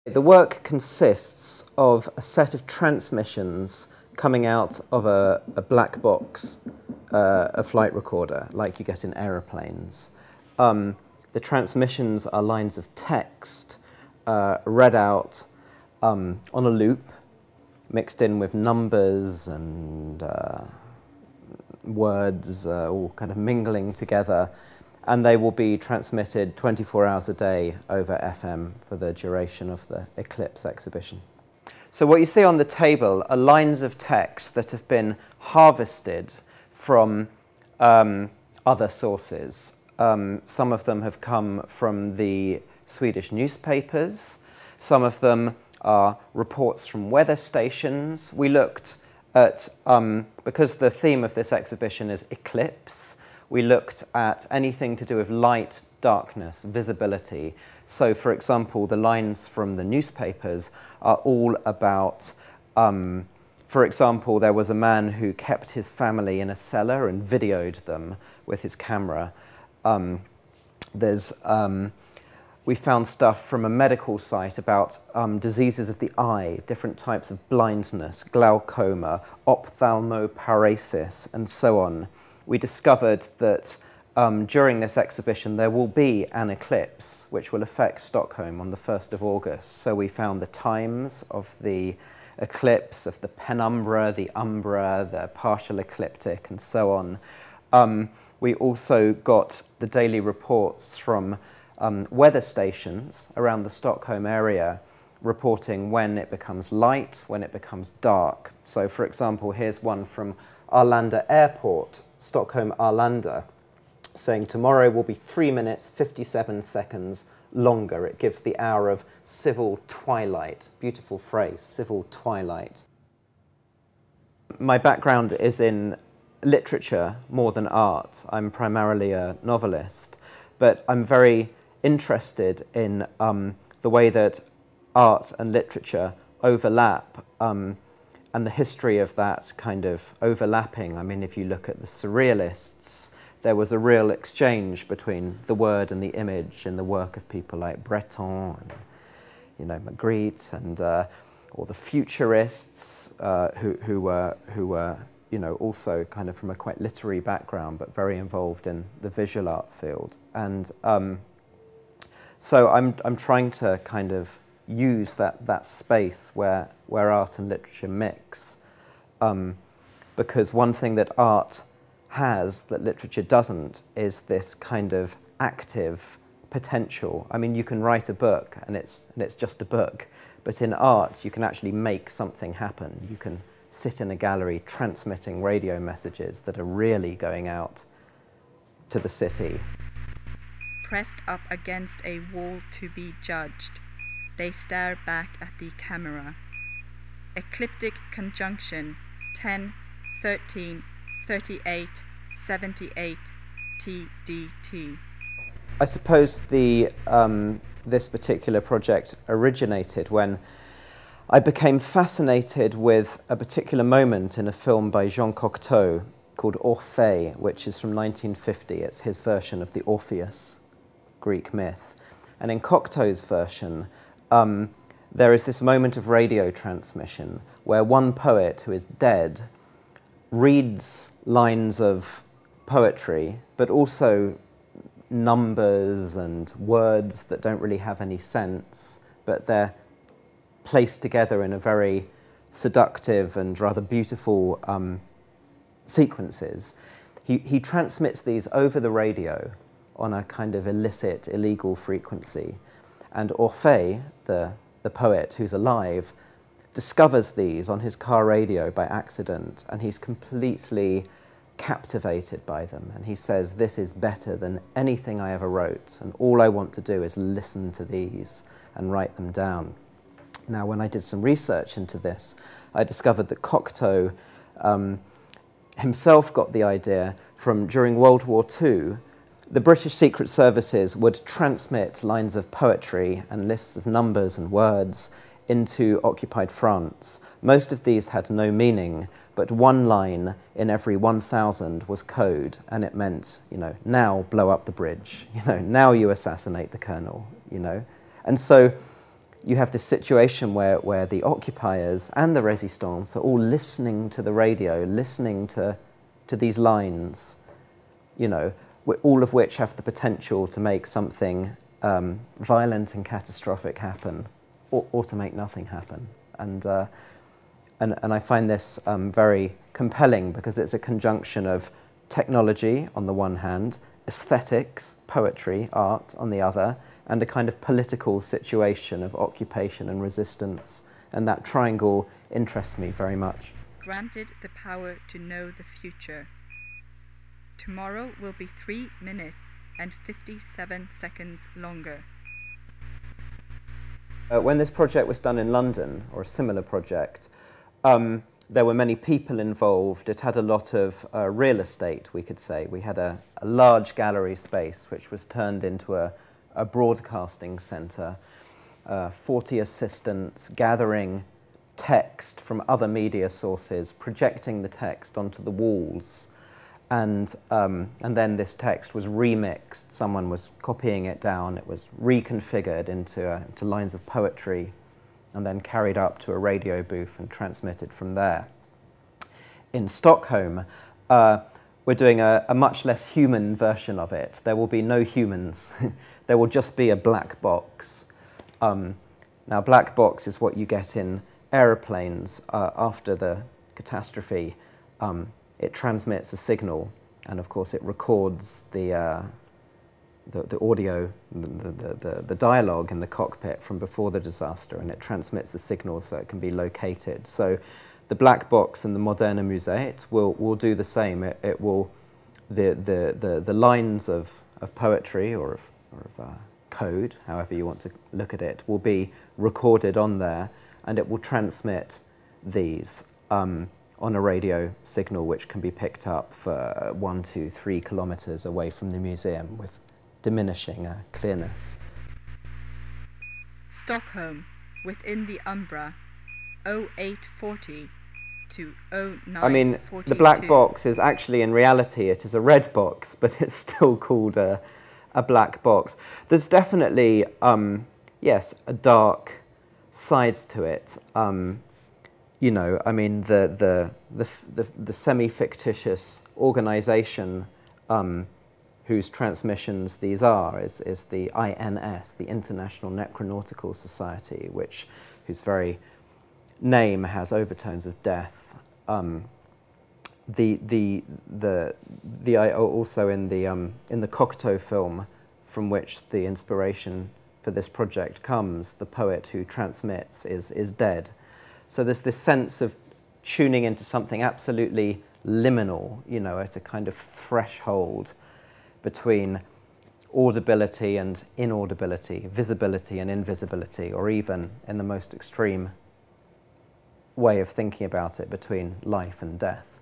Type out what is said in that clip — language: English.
The work consists of a set of transmissions coming out of a black box, a flight recorder, like you get in aeroplanes. The transmissions are lines of text read out on a loop, mixed in with numbers and words, all kind of mingling together. And they will be transmitted 24 hours a day over FM for the duration of the Eklips exhibition. So what you see on the table are lines of text that have been harvested from other sources. Some of them have come from the Swedish newspapers. Some of them are reports from weather stations. We looked at, because the theme of this exhibition is eclipse, we looked at anything to do with light, darkness, visibility. So, for example, the lines from the newspapers are all about, for example, there was a man who kept his family in a cellar and videoed them with his camera. We found stuff from a medical site about diseases of the eye, different types of blindness, glaucoma, ophthalmoparesis, and so on. We discovered that during this exhibition there will be an eclipse which will affect Stockholm on the 1st of August. So we found the times of the eclipse, of the penumbra, the umbra, the partial ecliptic, and so on. We also got the daily reports from weather stations around the Stockholm area reporting when it becomes light, when it becomes dark. So, for example, here's one from Arlanda Airport, Stockholm Arlanda, saying tomorrow will be 3 minutes 57 seconds longer. It gives the hour of civil twilight. Beautiful phrase, civil twilight. My background is in literature more than art. I'm primarily a novelist, but I'm very interested in the way that art and literature overlap, and the history of that kind of overlapping. I mean, if you look at the Surrealists, there was a real exchange between the word and the image in the work of people like Breton and, you know, Magritte, and or the Futurists, who were, you know, also kind of from a quite literary background, but very involved in the visual art field. And so I'm trying to kind of use that space where art and literature mix, because one thing that art has that literature doesn't is this kind of active potential. I mean, you can write a book and it's just a book, but in art you can actually make something happen. You can sit in a gallery transmitting radio messages that are really going out to the city. Pressed up against a wall to be judged, they stare back at the camera. Ecliptic conjunction 10, 13, 38, 78, TDT. I suppose this particular project originated when I became fascinated with a particular moment in a film by Jean Cocteau called Orphée, which is from 1950. It's his version of the Orpheus Greek myth. And in Cocteau's version, there is this moment of radio transmission where one poet who is dead reads lines of poetry, but also numbers and words that don't really have any sense, but they're placed together in a very seductive and rather beautiful sequences. He transmits these over the radio on a kind of illicit, illegal frequency. And Orphée, the poet who's alive, discovers these on his car radio by accident, and he's completely captivated by them. And he says, this is better than anything I ever wrote, and all I want to do is listen to these and write them down. Now, when I did some research into this, I discovered that Cocteau himself got the idea from during World War II. The British Secret Services would transmit lines of poetry and lists of numbers and words into occupied France. Most of these had no meaning, but one line in every 1,000 was code, and it meant, you know, now blow up the bridge, you know, now you assassinate the colonel, you know. And so you have this situation where the occupiers and the résistants are all listening to the radio, listening to these lines, you know, all of which have the potential to make something violent and catastrophic happen, or to make nothing happen. And I find this very compelling because it's a conjunction of technology on the one hand, aesthetics, poetry, art on the other, and a kind of political situation of occupation and resistance. And that triangle interests me very much. Granted the power to know the future. Tomorrow will be 3 minutes and 57 seconds longer. When this project was done in London, or a similar project, there were many people involved. It had a lot of real estate, we could say. We had a large gallery space which was turned into a broadcasting centre, 40 assistants gathering text from other media sources, projecting the text onto the walls, and then this text was remixed. Someone was copying it down. It was reconfigured into lines of poetry, and then carried up to a radio booth and transmitted from there. In Stockholm, we're doing a much less human version of it. There will be no humans. There will just be a black box. Now, black box is what you get in aeroplanes after the catastrophe. It transmits a signal, and of course it records the audio, the dialogue in the cockpit from before the disaster, and it transmits the signal so it can be located. So the black box in the Moderna Museet will do the same. It will, the lines of poetry or of code, however you want to look at it, will be recorded on there, and it will transmit these on a radio signal which can be picked up for 1, 2, 3 kilometers away from the museum with diminishing clearness. Stockholm, within the Umbra, 0840 to 0942. I mean, the black box is actually, in reality, it is a red box, but it's still called a black box. There's definitely, yes, a dark side to it. You know, I mean, the semi-fictitious organisation whose transmissions these are is the INS, the International Necronautical Society, whose very name has overtones of death. Also in the Cocteau film, from which the inspiration for this project comes, the poet who transmits is dead. So there's this sense of tuning into something absolutely liminal, you know, at a kind of threshold between audibility and inaudibility, visibility and invisibility, or even, in the most extreme way of thinking about it, between life and death.